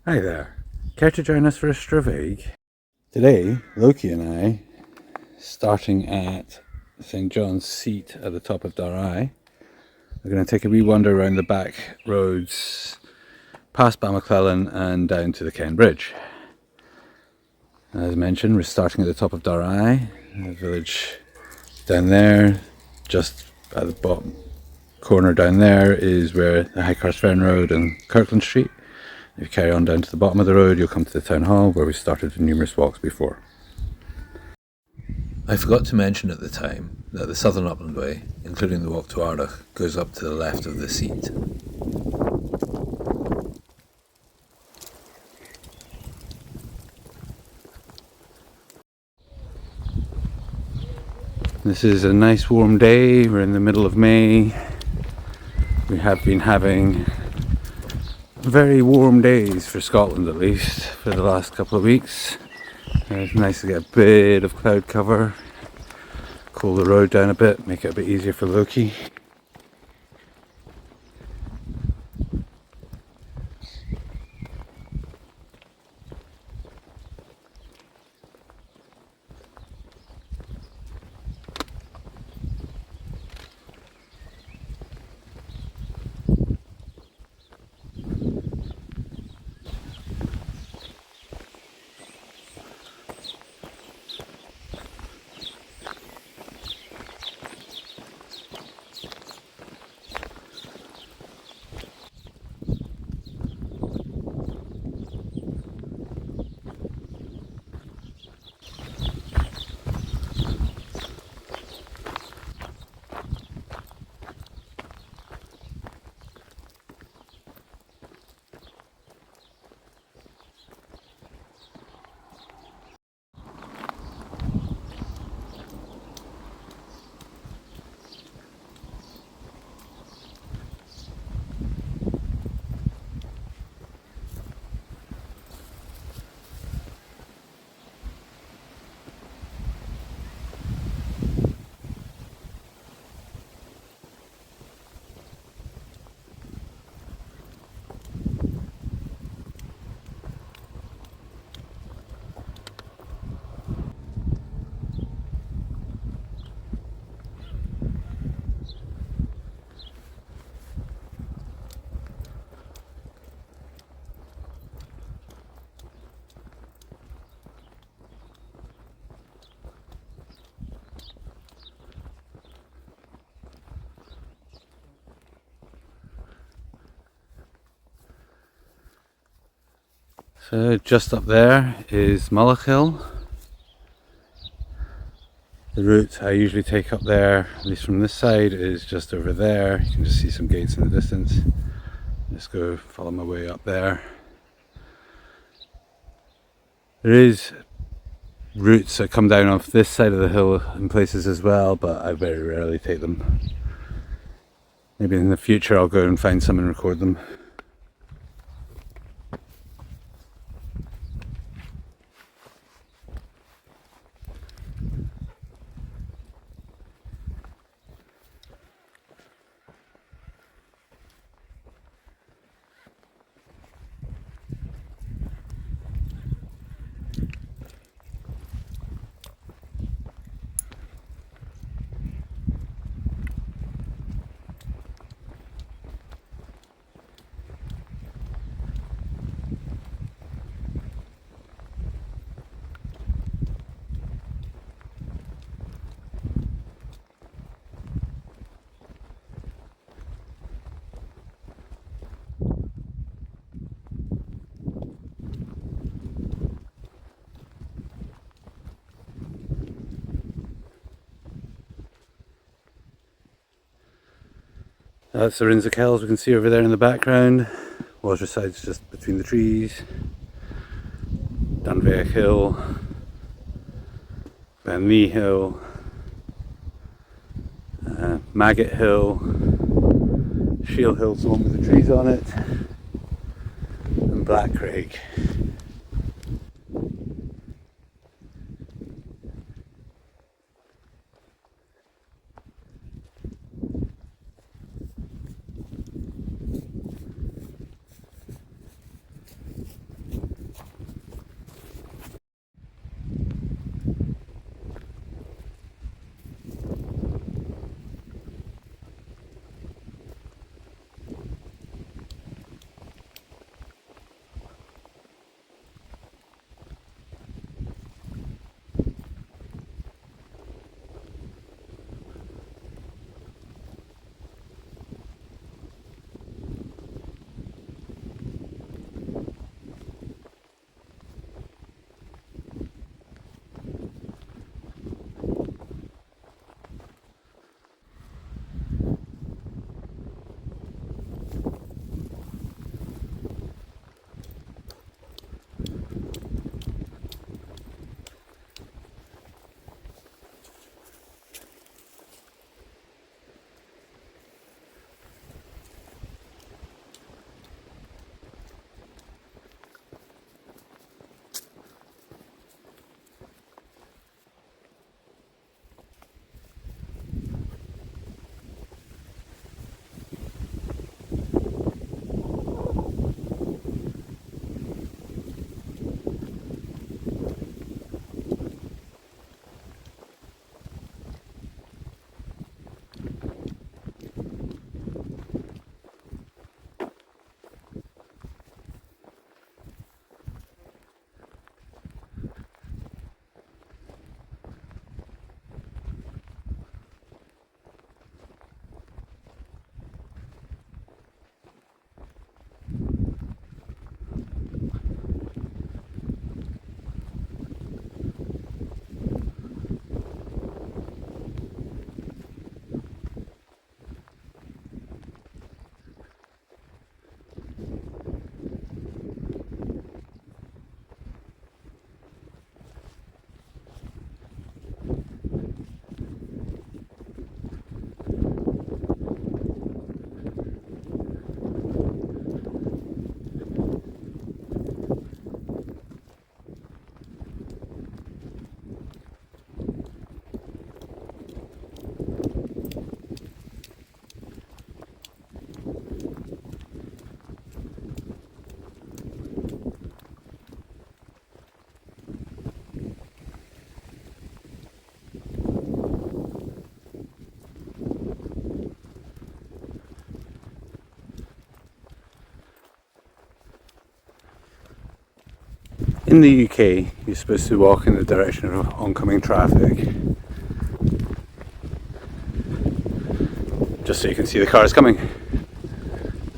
Hi there. Care to join us for a Stravaiging? Today, Loki and I, starting at St John's Seat at the top of Dalry, we're going to take a wee wander around the back roads, past Balmaclellan and down to the Kenbridge. As mentioned, we're starting at the top of Dalry, the village down there. Just at the bottom corner down there is where the High Carsfern Road and Kirkland Street. If you carry on down to the bottom of the road, you'll come to the town hall where we started numerous walks before. I forgot to mention at the time that the Southern Upland Way, including the walk to Ardagh, goes up to the left of the seat. This is a nice warm day. We're in the middle of May. We have been having very warm days for Scotland, at least for the last couple of weeks. It's nice to get a bit of cloud cover, cool the road down a bit, make it a bit easier for Loki. So just up there is Balmaclellan. The route I usually take up there, at least from this side, is just over there. You can just see some gates in the distance. Just go follow my way up there. There is routes that come down off this side of the hill in places as well, but I very rarely take them. Maybe in the future I'll go and find some and record them. That's the Rins of Kells we can see over there in the background. Waterside's just between the trees. Dunveig Hill, Benlee Hill, Maggot Hill, Shield Hill's the one with the trees on it, and Black Craig. In the UK, you're supposed to walk in the direction of oncoming traffic, just so you can see the cars coming.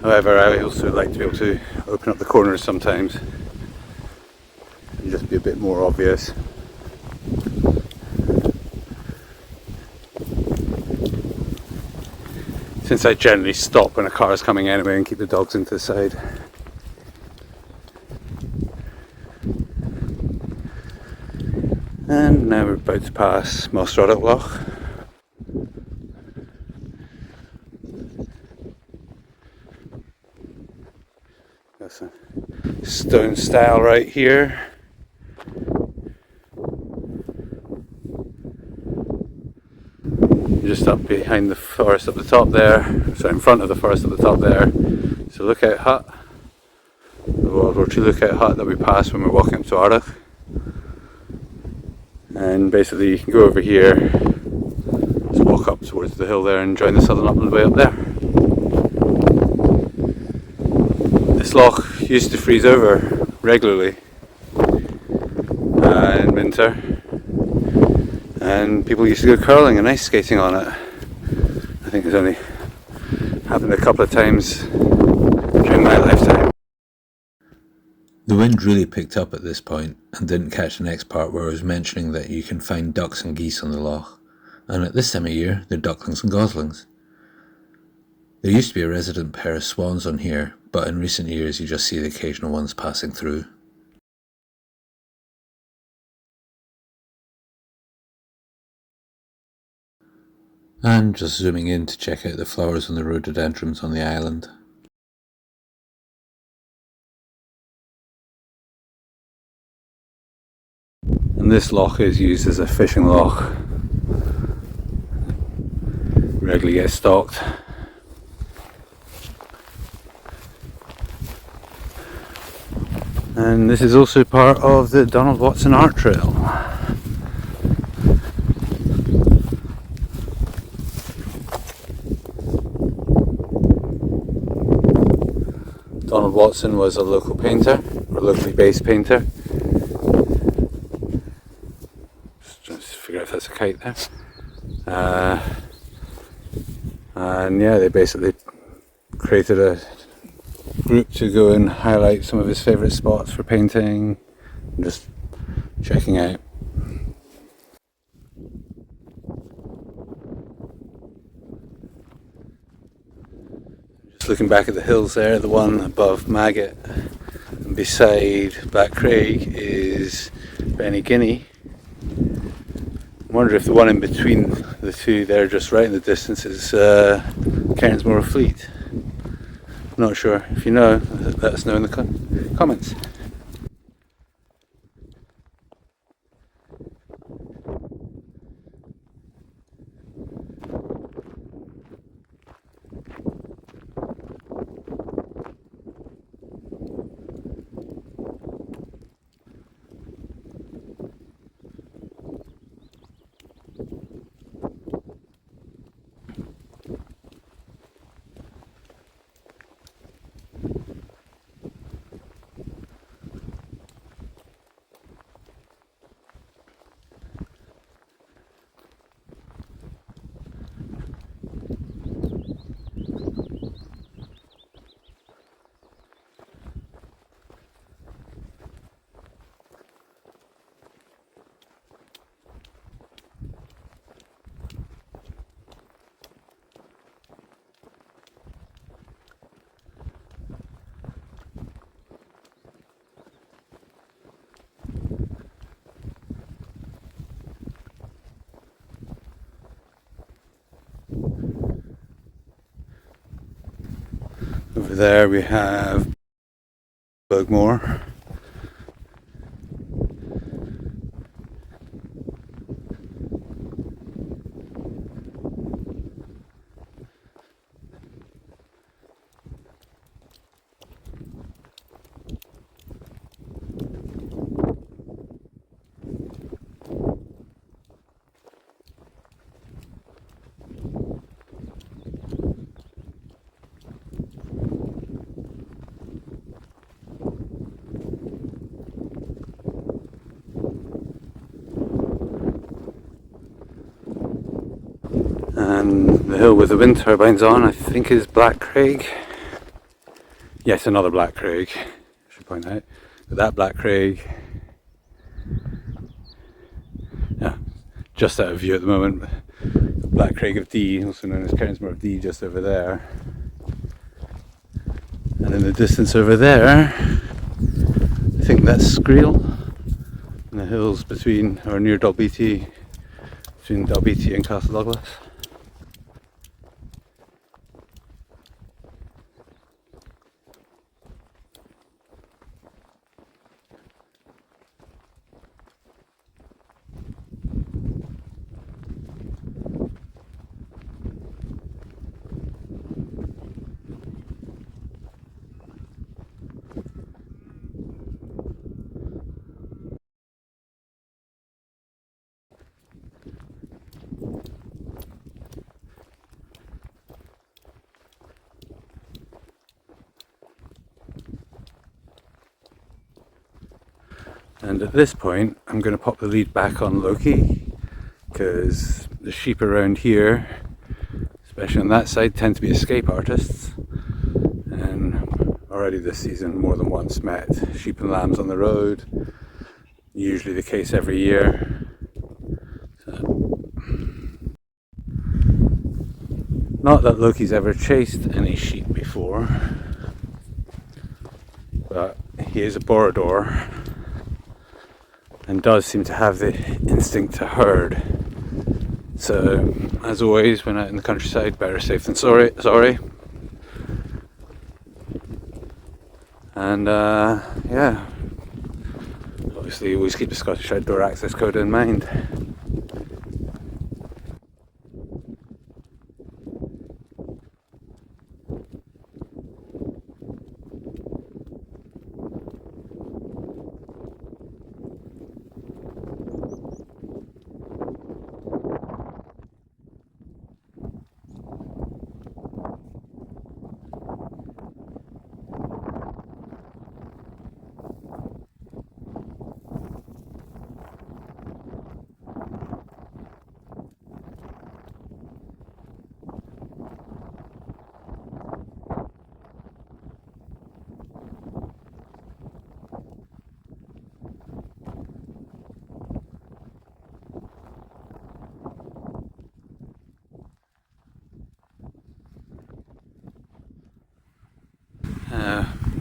However, I also like to be able to open up the corners sometimes and just be a bit more obvious. Since I generally stop when a car is coming anyway and keep the dogs into the side. And now we're about to pass Mossroddock Loch. That's a stone stile right here. Just up behind the forest up the top there, so in front of the forest up the top there. It's a lookout hut, the World War II lookout hut that we passed when we were walking up to Ardagh. And basically you can go over here, just walk up towards the hill there and join the Southern Upland Way up there. This loch used to freeze over regularly in winter, and people used to go curling and ice skating on it. I think it's only happened a couple of times during my lifetime. The wind really picked up at this point and didn't catch the next part where I was mentioning that you can find ducks and geese on the loch, and at this time of year they're ducklings and goslings. There used to be a resident pair of swans on here, but in recent years you just see the occasional ones passing through. And just zooming in to check out the flowers and the rhododendrons on the island. And this loch is used as a fishing loch. Regularly gets stocked. And this is also part of the Donald Watson Art Trail. Donald Watson was a local painter, or locally based painter. Just trying to figure out if that's a kite there. And yeah, they basically created a group to go and highlight some of his favourite spots for painting and just checking out. Just looking back at the hills there, the one above Maggot and beside Black Craig is Bennyguinea. I wonder if the one in between the two there, just right in the distance, is Cairnsmore Fleet. Not sure. If you know, let us know in the comments. Over there we have Bugmore. And the hill with the wind turbines on, I think, is Black Craig. Yes, another Black Craig, I should point out. But that Black Craig, yeah, just out of view at the moment. Black Craig of Dee, also known as Cairnsmore of Dee, just over there. And in the distance over there, I think that's Scriel, in the hills between, or near Dalbeattie, between Dalbeattie and Castle Douglas. And at this point, I'm going to pop the lead back on Loki, because the sheep around here, especially on that side, tend to be escape artists. And already this season, more than once met sheep and lambs on the road, usually the case every year. So, not that Loki's ever chased any sheep before, but he is a borodor and does seem to have the instinct to herd. So, as always, when out in the countryside, better safe than sorry. And yeah, obviously you always keep the Scottish Outdoor Access Code in mind.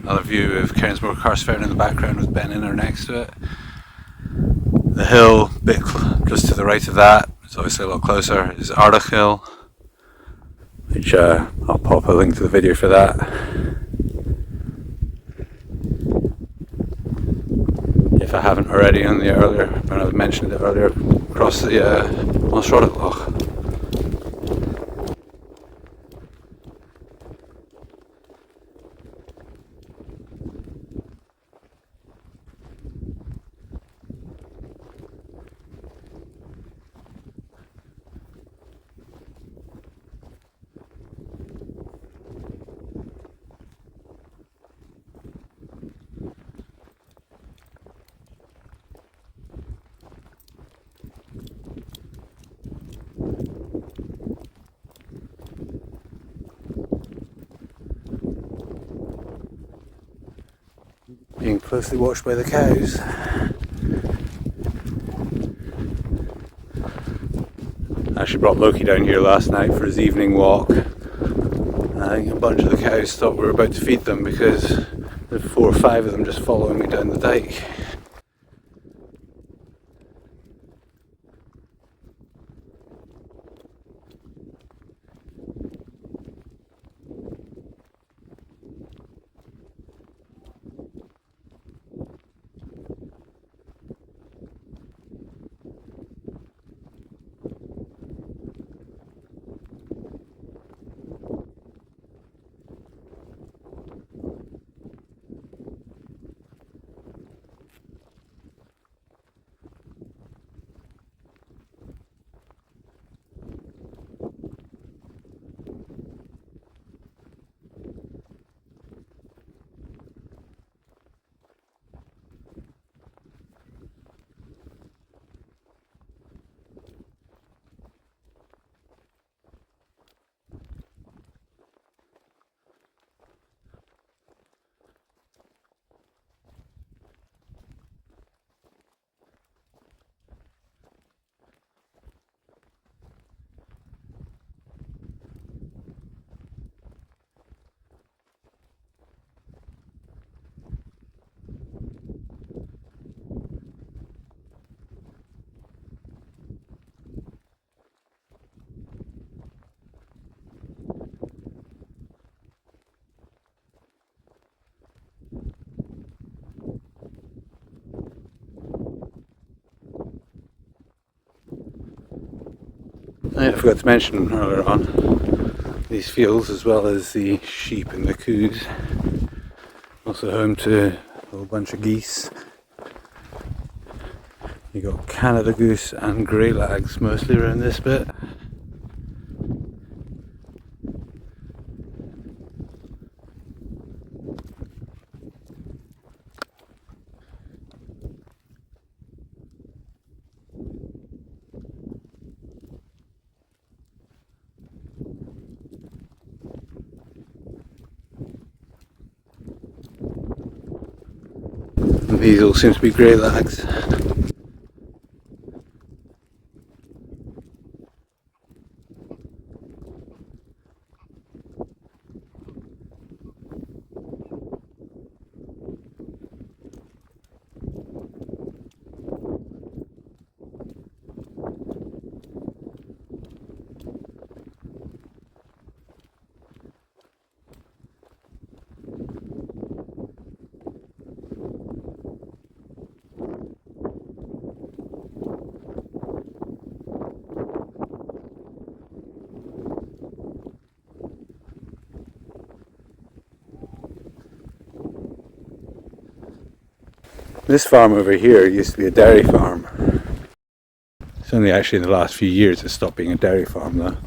Another view of Cairnsmore Carstfairn in the background with Ben Inner next to it. The hill, bit just to the right of that, it's obviously a lot closer, is Ardagh Hill, which I'll pop a link to the video for that. If I haven't already on the earlier, when I mentioned it earlier, across the Stravaiging. Being closely watched by the cows. I actually brought Loki down here last night for his evening walk. I think a bunch of the cows thought we were about to feed them because there's 4 or 5 of them just following me down the dike. I forgot to mention earlier on, these fields, as well as the sheep and the coos, also home to a whole bunch of geese. You got Canada goose and grey lags mostly around this bit. And these all seem to be grey lags. This farm over here used to be a dairy farm. It's only actually in the last few years it's stopped being a dairy farm though.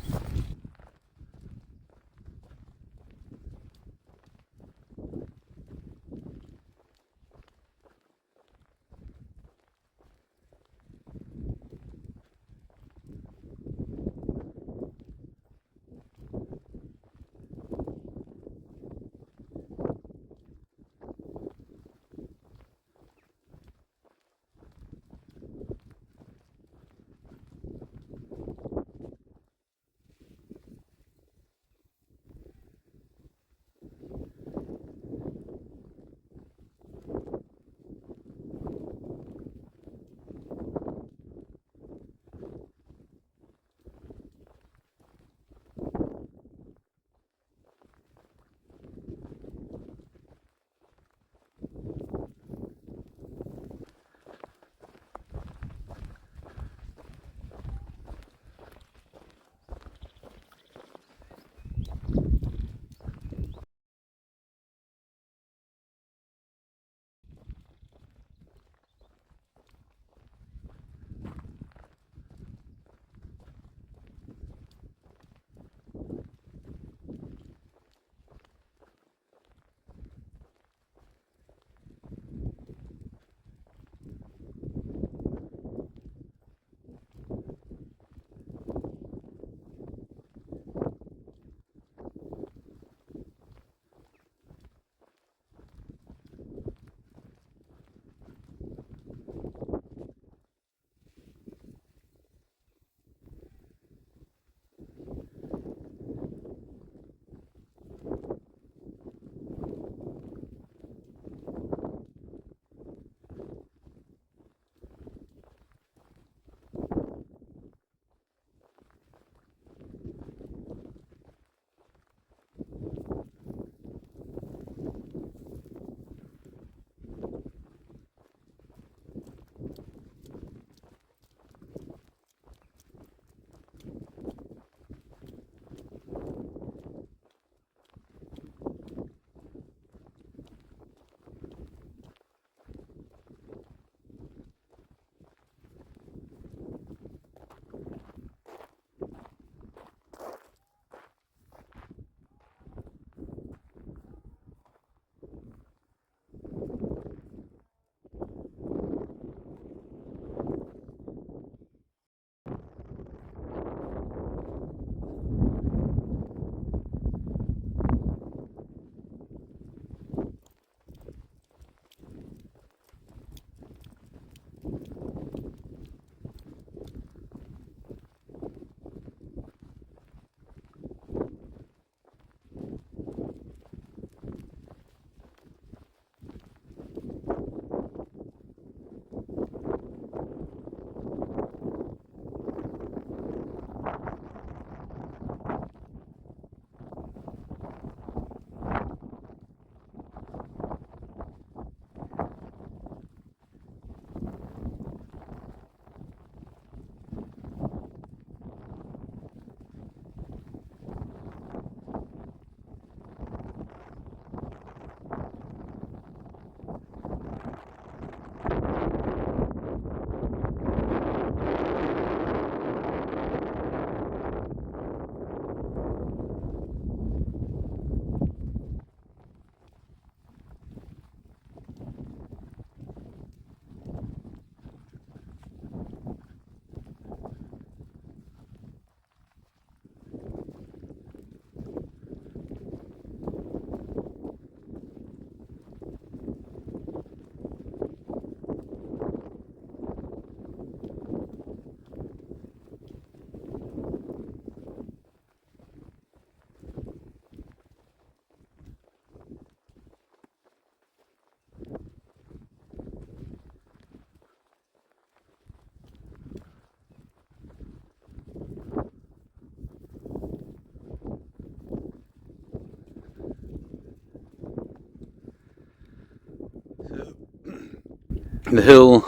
The hill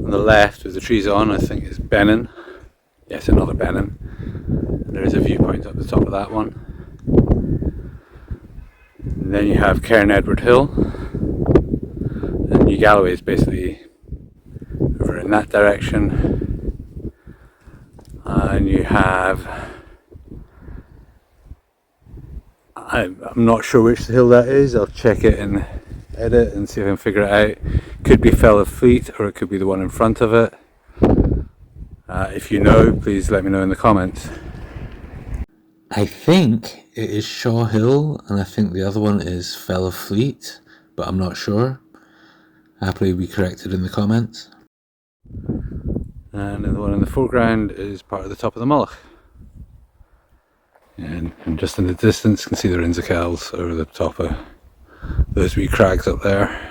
on the left with the trees on, I think, is Bennin. Yes, another Bennin. There is a viewpoint up the top of that one. And then you have Cairn Edward Hill, and New Galloway is basically over in that direction. And you have, I'm not sure which hill that is. I'll check it in edit and see if I can figure it out. Could be Fell of Fleet, or it could be the one in front of it. If you know, please let me know in the comments. I think it is Shaw Hill, and I think the other one is Fell of Fleet, but I'm not sure. Happily be corrected in the comments. And the one in the foreground is part of the top of the Mullach. And just in the distance you can see the Rins of Kells over the top of those wee crags up there.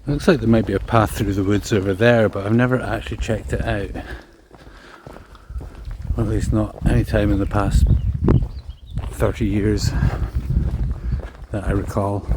Looks like there might be a path through the woods over there, but I've never actually checked it out. Or at least not any time in the past 30 years that I recall.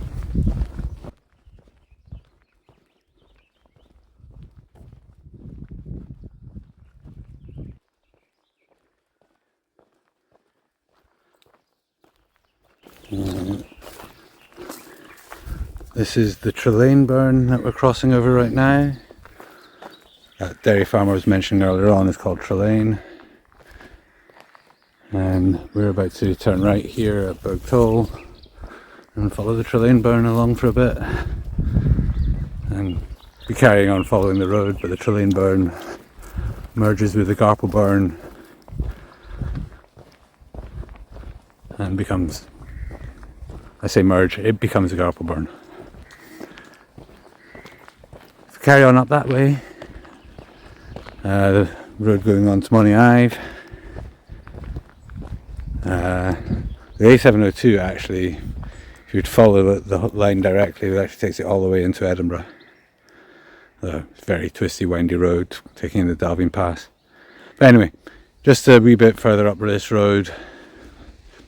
This is the Trelane burn that we're crossing over right now. That dairy farmer I was mentioning earlier on is called Trelane. And we're about to turn right here at Bogue Toll and follow the Trelane burn along for a bit. And be carrying on following the road, but the Trelane burn merges with the Garple burn and becomes, I say merge, it becomes a Garple burn. Carry on up that way, the road going on to Money Ive. The A702 actually, if you'd follow the line directly, it actually takes it all the way into Edinburgh. The very twisty, windy road taking the Dalby Pass. But anyway, just a wee bit further up this road,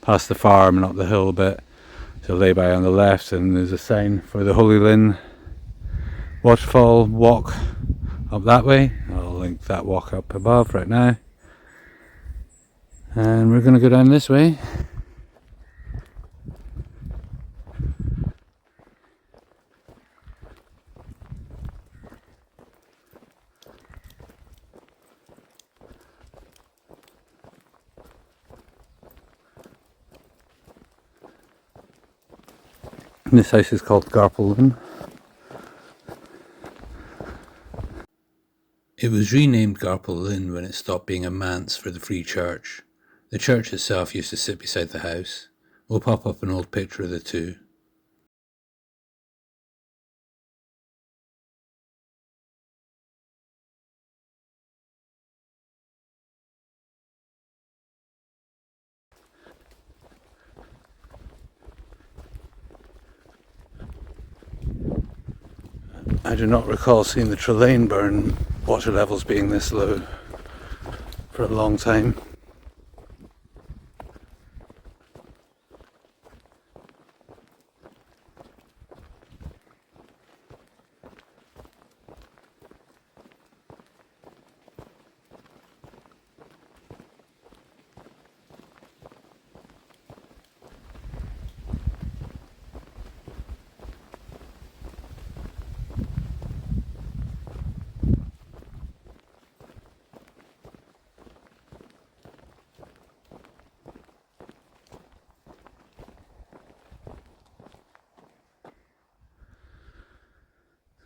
past the farm and up the hill a bit, to lay by on the left, and there's a sign for the Holy Lynn waterfall walk up that way. I'll link that walk up above right now. And we're going to go down this way. And this house is called Balmaclellan. It was renamed Balmaclellan when it stopped being a manse for the Free Church. The church itself used to sit beside the house. We'll pop up an old picture of the two. I do not recall seeing the Trelane burn water levels being this low for a long time.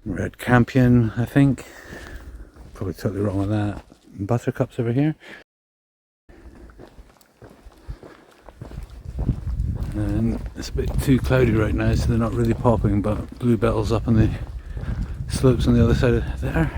Red campion, I think. Probably totally wrong with that. Buttercups over here. And it's a bit too cloudy right now, so they're not really popping, but bluebells up on the slopes on the other side of there.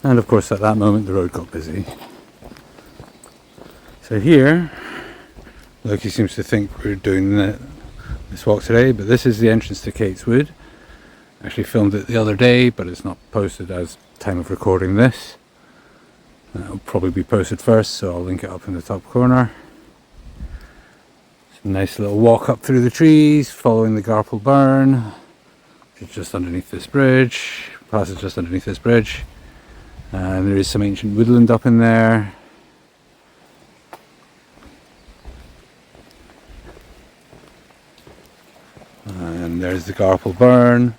And of course at that moment the road got busy. So here, Loki seems to think we're doing this walk today, but this is the entrance to Kate's Wood. I actually filmed it the other day, but it's not posted as time of recording this. It'll probably be posted first, so I'll link it up in the top corner. It's a nice little walk up through the trees, following the Garple Burn, which is just underneath this bridge. Passes just underneath this bridge. And there is some ancient woodland up in there. And there's the Garple Burn.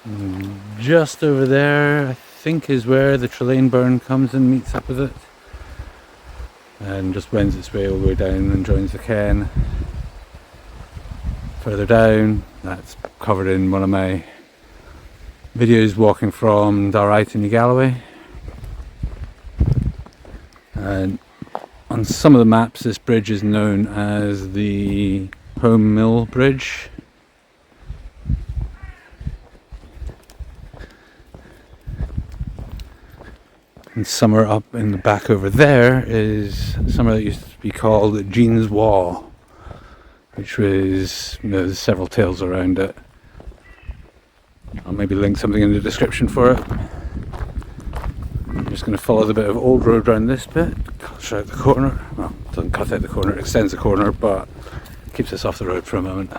And just over there, I think, is where the Trelane Burn comes and meets up with it. And just wends its way all the way down and joins the Ken. Further down, that's covered in one of my videos walking from Dalry to Galloway. And on some of the maps this bridge is known as the Home Mill Bridge. And somewhere up in the back over there is somewhere that used to be called Jean's Wall, which was, there's several tales around it. I'll maybe link something in the description for it. I'm just going to follow the bit of old road around this bit, cuts out the corner. Well, it doesn't cut out the corner, it extends the corner, but keeps us off the road for a moment.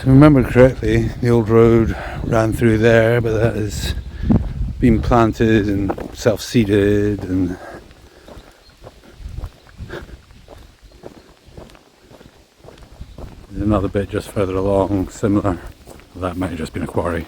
I remember correctly, the old road ran through there, but that has been planted and self-seeded, and there's another bit just further along, similar. That might have just been a quarry.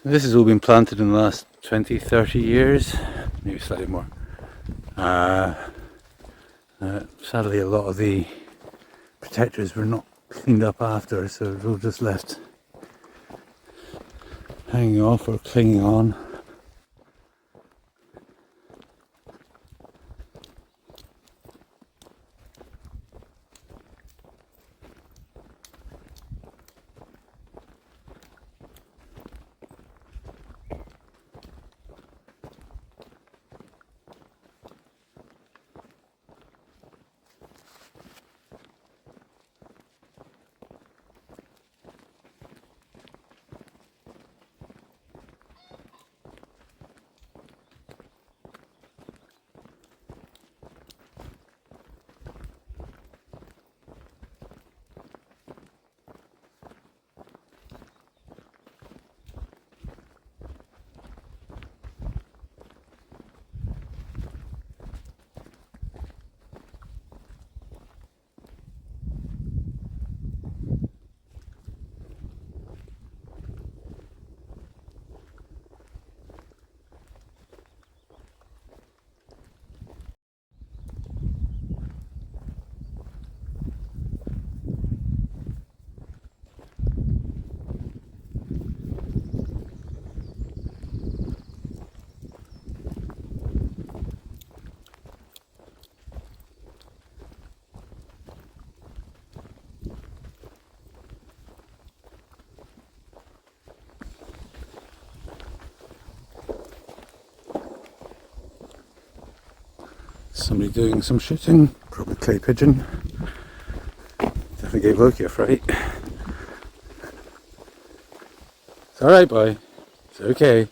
This has all been planted in the last 20, 30 years, maybe slightly more. Sadly, a lot of the protectors were not cleaned up after, so they're all just left hanging off or clinging on. somebody doing some shooting, probably clay pigeon. Definitely gave Loki a fright. It's alright, boy. It's okay.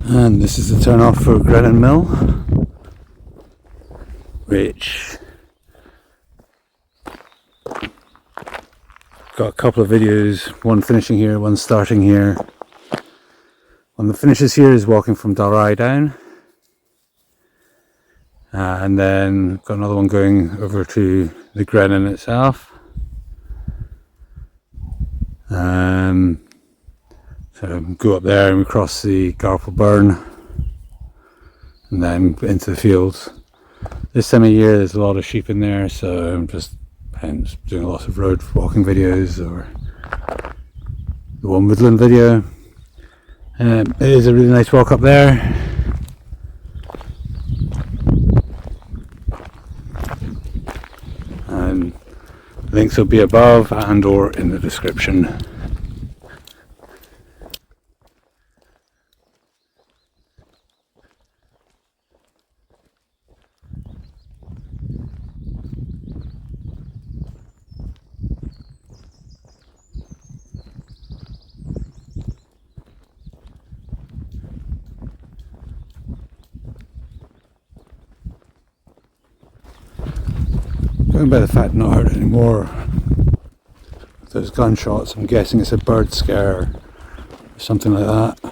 And this is the turn off for Grennan Mill, which got a couple of videos, one finishing here, one starting here. One that finishes here is walking from Dalry down, and then got another one going over to the Grennan itself. So go up there and we cross the Garple Burn and then into the fields. This time of year there's a lot of sheep in there, so I'm just hence doing a lot of road walking videos or the one woodland video. It is a really nice walk up there. And links will be above and or in the description. Going by the fact not heard anymore. There's gunshots, I'm guessing it's a bird scare or something like that.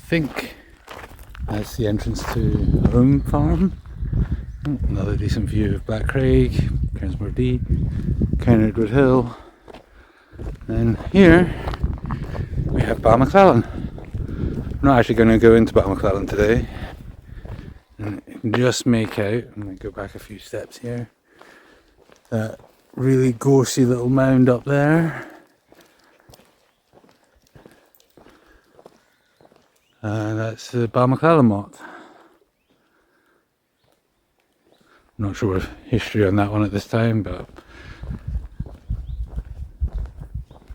think that's the entrance to Home Farm. Another decent view of Blackcraig, Cairnsmore D, Kenbridge Hill. And here we have Balmaclellan. I'm not actually going to go into Balmaclellan today. And you can just make out, I'm going to go back a few steps here, that really gorsy little mound up there. That's the Balmaclellan motte. I'm not sure of history on that one at this time, but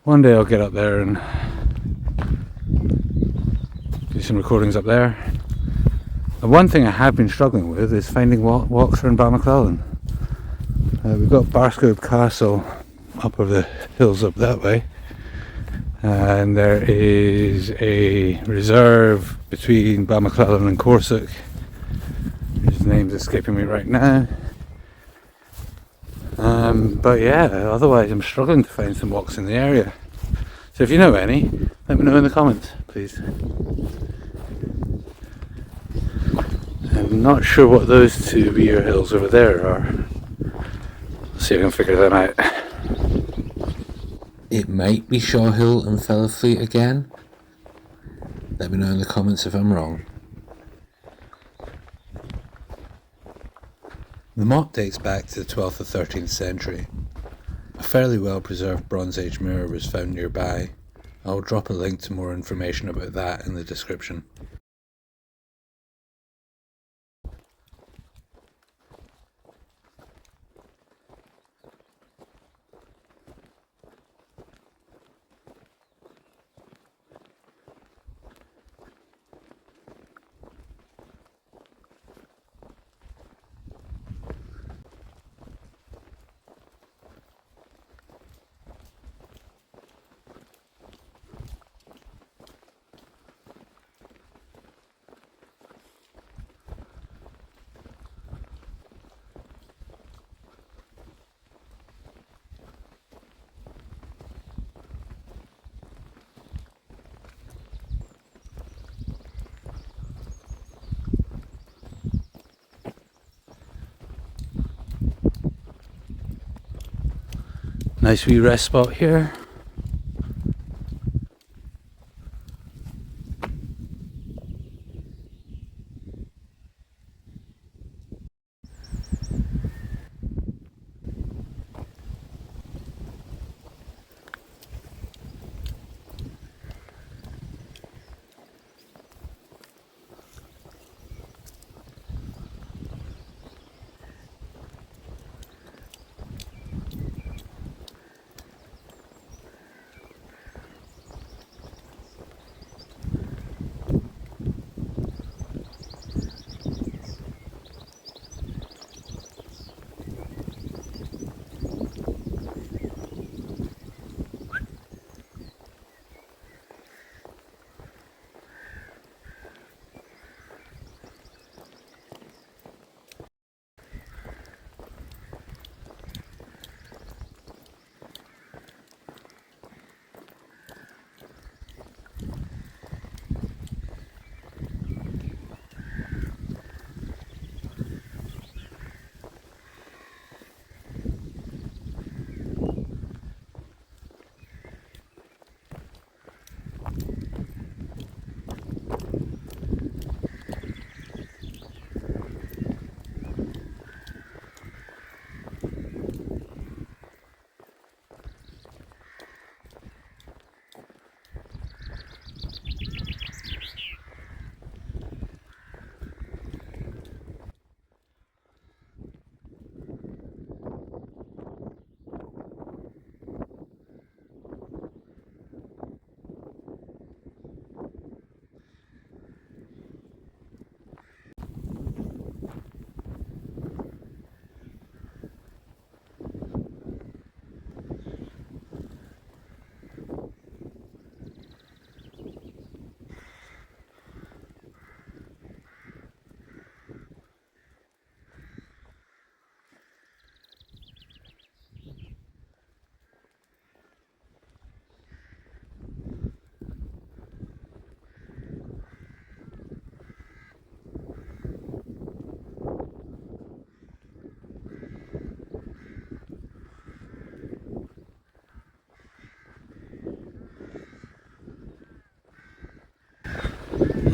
one day I'll get up there and do some recordings up there. And one thing I have been struggling with is finding walks around Balmaclellan. We've got Barscope Castle up over the hills up that way, and there is a reserve between Balmaclellan and Corsic. His name's escaping me right now. But yeah, otherwise I'm struggling to find some walks in the area. So if you know any, let me know in the comments, please. I'm not sure what those two weir hills over there are. Let's see if I can figure them out. It might be Shaw Hill and Fellowfleet again. Let me know in the comments if I'm wrong. The motte dates back to the 12th or 13th century. A fairly well preserved Bronze Age mirror was found nearby. I'll drop a link to more information about that in the description. Nice wee rest spot here.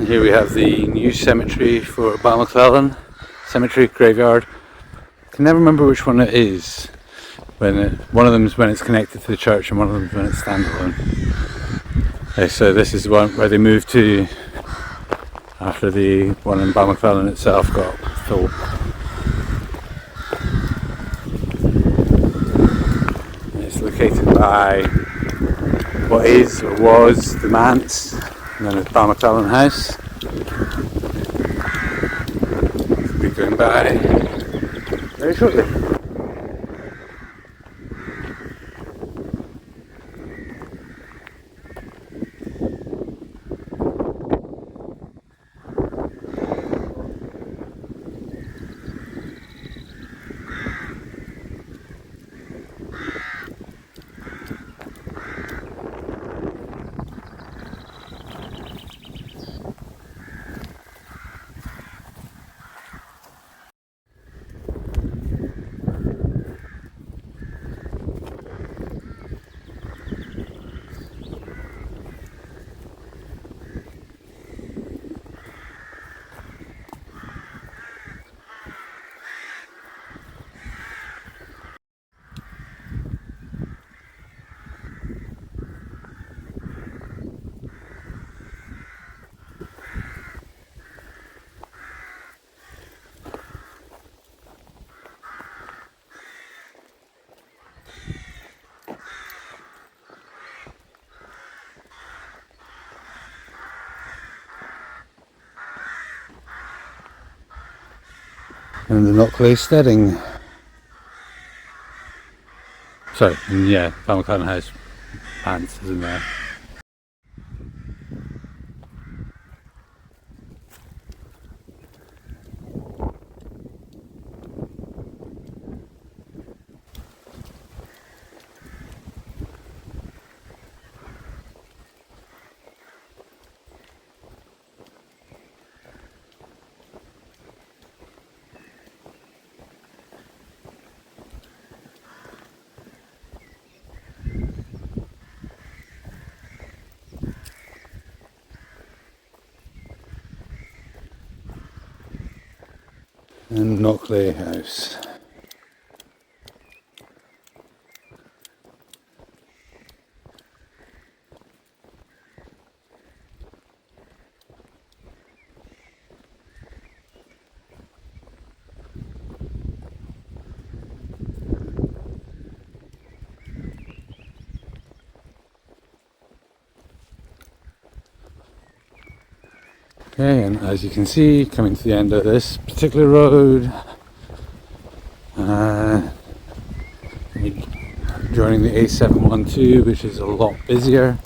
here we have the new cemetery for Balmaclellan cemetery graveyard. I can never remember which one it is. One of them is when it's connected to the church and one of them is when it's standalone. So this is the one where they moved to after the one in Balmaclellan itself got full. It's located by what is or was the manse, and then it's Balmaclellan House. We'll be going by very shortly. And the Knockley steading. Sorry, yeah, Balmaclellan House pants is in there. And Knockley House. Okay, and as you can see, coming to the end of this particular road, joining the A712, which is a lot busier.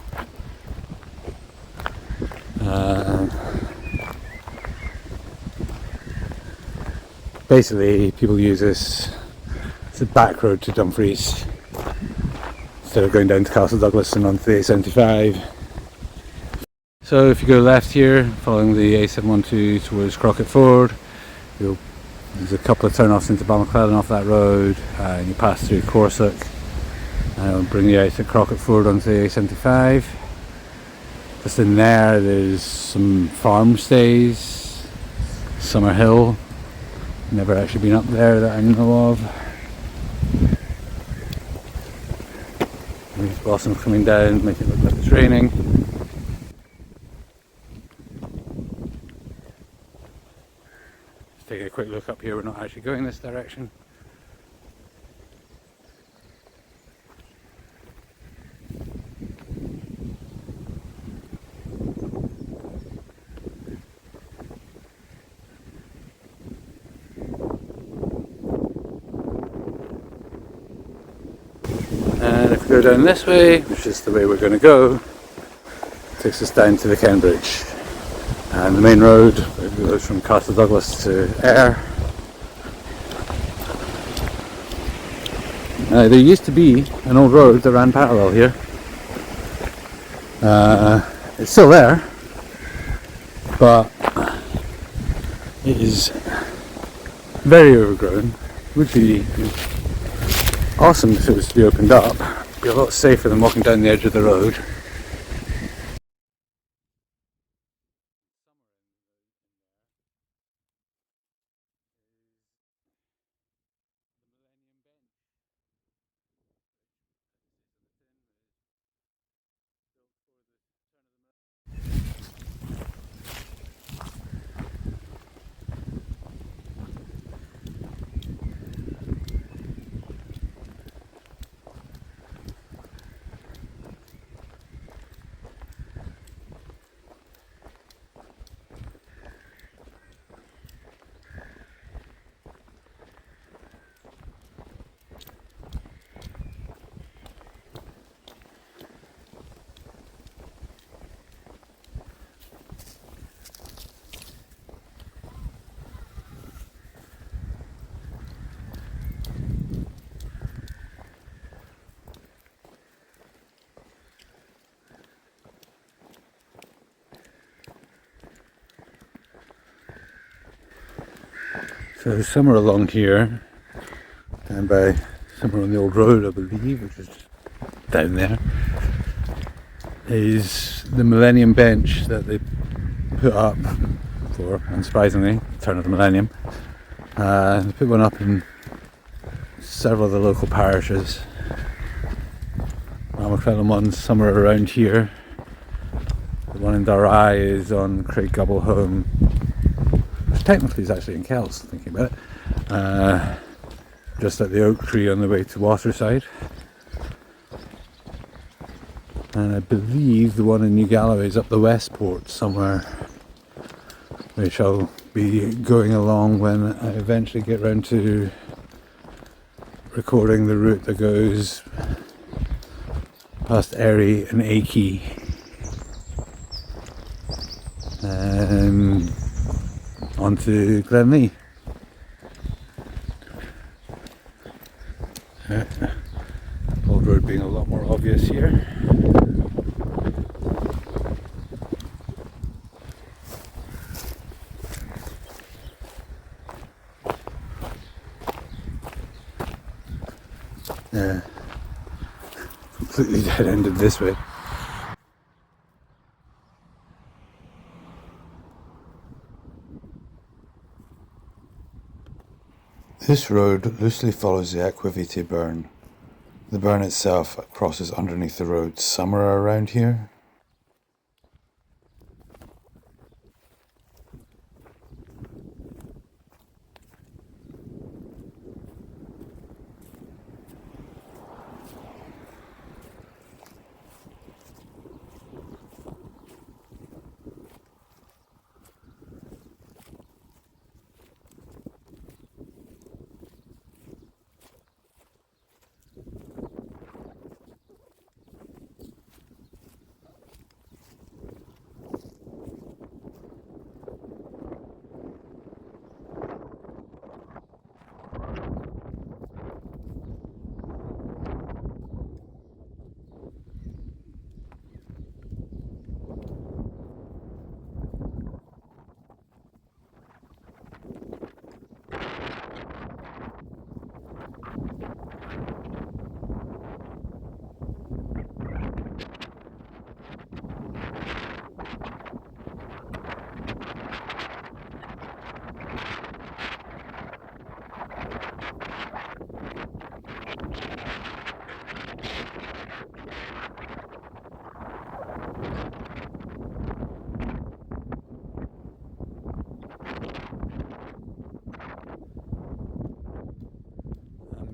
Basically, people use this as a back road to Dumfries instead of going down to Castle Douglas and onto the A75. So if you go left here, following the A712 towards Crockett Ford, there's a couple of turn-offs into Balmaclellan off that road, and you pass through Corsic, and it'll bring you out to Crockett Ford onto the A75. Just in there's some farm stays, Summer Hill, never actually been up there that I know of. There's blossoms coming down, making it look like it's raining. Take a quick look up here, we're not actually going this direction. And if we go down this way, which is the way we're going to go, it takes us down to the Kenbridge. And the main road goes from Castle Douglas to Ayr. There used to be an old road that ran parallel here. It's still there, but it is very overgrown. Would be awesome if it was to be opened up. It'd be a lot safer than walking down the edge of the road. So somewhere along here, down by somewhere on the old road, I believe, which is down there, is the Millennium Bench that they put up for, unsurprisingly, turn of the millennium. They put one up in several of the local parishes. Balmaclellan one's somewhere around here. The one in Dalry is on Craiggubbleholme, which technically is actually in Kells, thinking about it. Just at the oak tree on the way to Waterside. And I believe the one in New Galloway is up the Westport somewhere, which I'll be going along when I eventually get round to recording the route that goes past Erie and Akey, onto Glenlee. Old road being a lot more obvious here. Completely dead-ended this way. This road loosely follows the Aquavitae burn. The burn itself crosses underneath the road somewhere around here.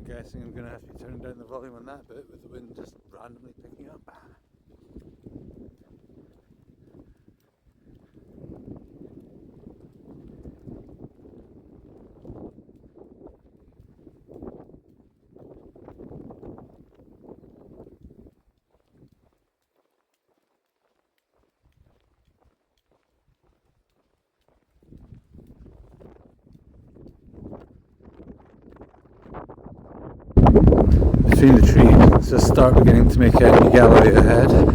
Guessing I'm going to have to be turning down the volume on that bit with the wind just randomly picking up. Between the trees, just start beginning to make out New Galloway ahead.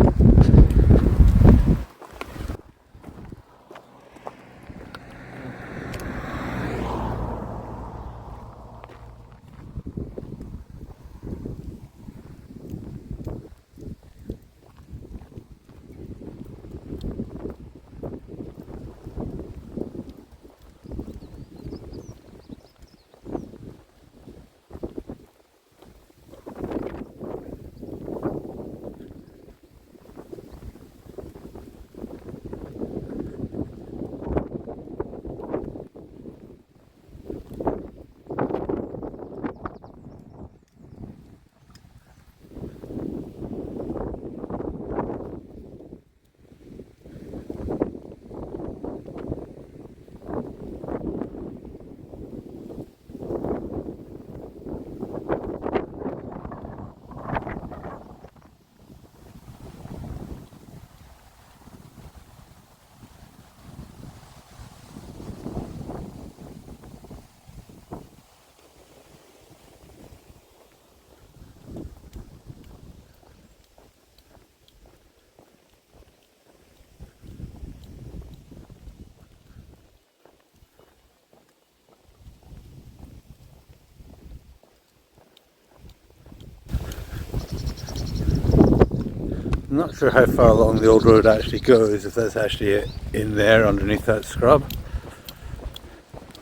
I'm not sure how far along the old road actually goes, if that's actually in there underneath that scrub,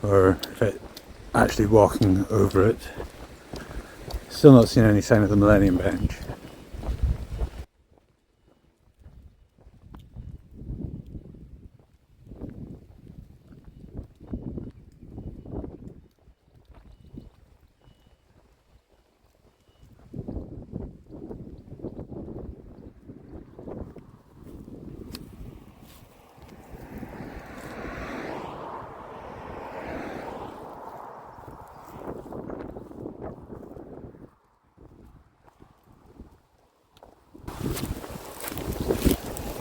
or if it actually walking over it. Still not seen any sign of the Millennium Bench.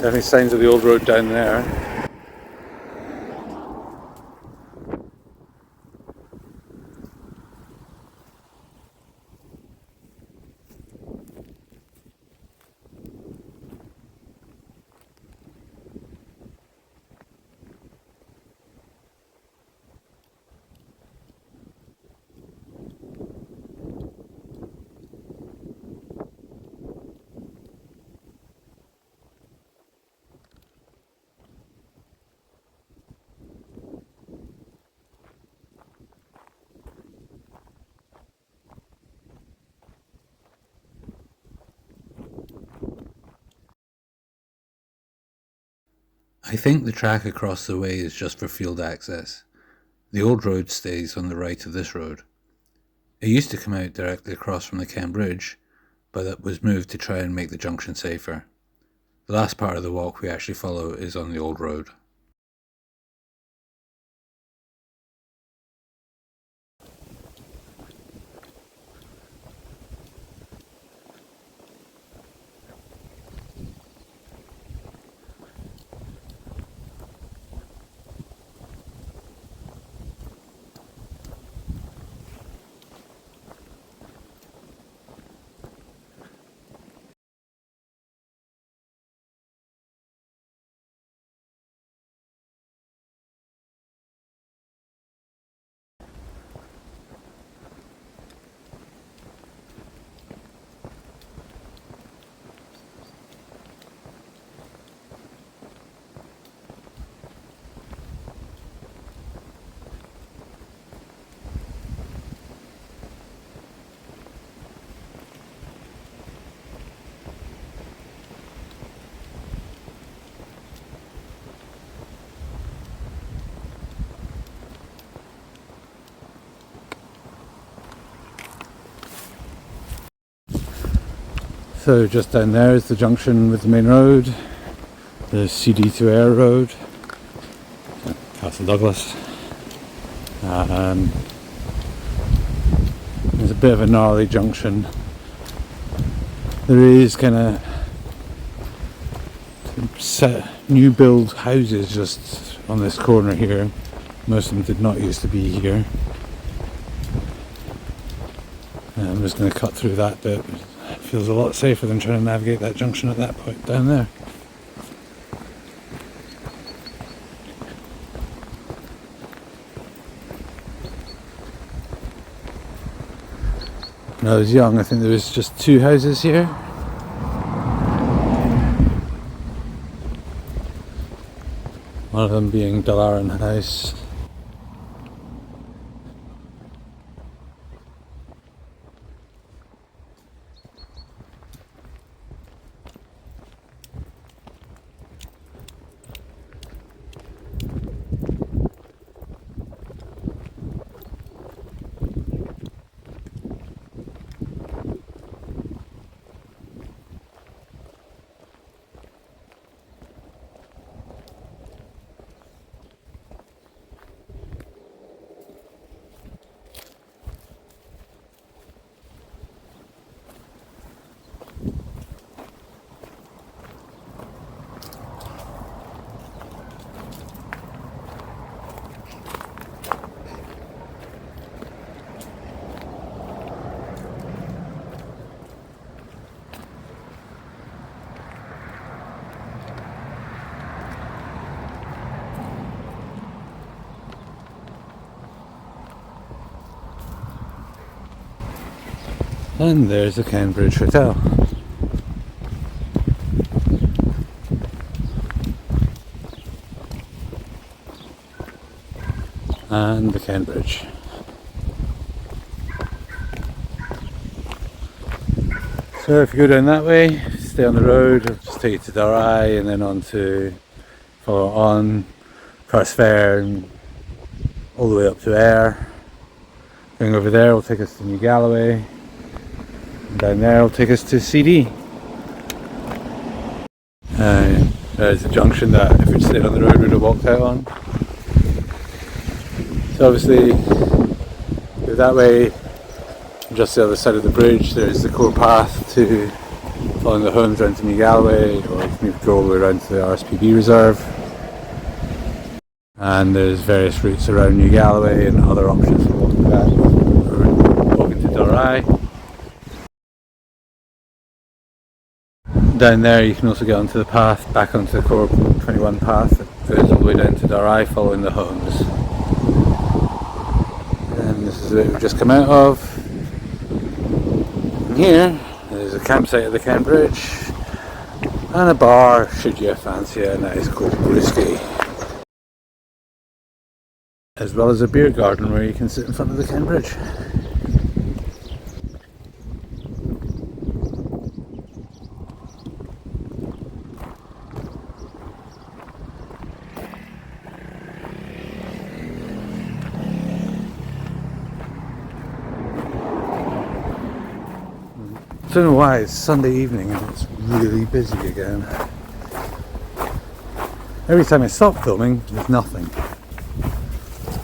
Definitely signs of the old road down there. I think the track across the way is just for field access. The old road stays on the right of this road. It used to come out directly across from the Kenbridge, but it was moved to try and make the junction safer. The last part of the walk we actually follow is on the old road. So just down there is the junction with the main road, the CD2 Air Road, Castle Douglas. There's a bit of a gnarly junction. There is kind of set new build houses just on this corner here. Most of them did not used to be here. I'm just going to cut through that bit. It feels a lot safer than trying to navigate that junction at that point down there. When I was young, I think there was just 2 houses here. One of them being Dalry House. And there's the Kenbridge Hotel. and the Kenbridge. So if you go down that way, stay on the road, it'll just take you to Dalry and then on to follow on Car's Fair and all the way up to Ayr. Going over there will take us to New Galloway, and down there will take us to CD. There's a junction that if we'd stayed on the road we'd have walked out on. So obviously go that way, just the other side of the bridge there's the core path to following the homes around to New Galloway, or you can go all the way around to the RSPB reserve. And there's various routes around New Galloway and other options for walking back or walking to Dalry. Down there you can also get onto the path, back onto the core 21 path that goes all the way down to Dalry following the homes. And this is the bit we've just come out of. And here there's a campsite at the Kenbridge and a bar should you fancy a nice cold brewski. As well as a beer garden where you can sit in front of the Kenbridge. I don't know why, it's Sunday evening and it's really busy again. Every time I stop filming, there's nothing.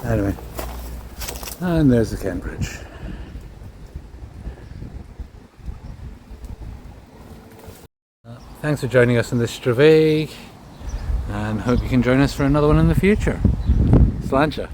Anyway, and there's the Kenbridge. Thanks for joining us on this Stravaiging, and hope you can join us for another one in the future. Sláinte.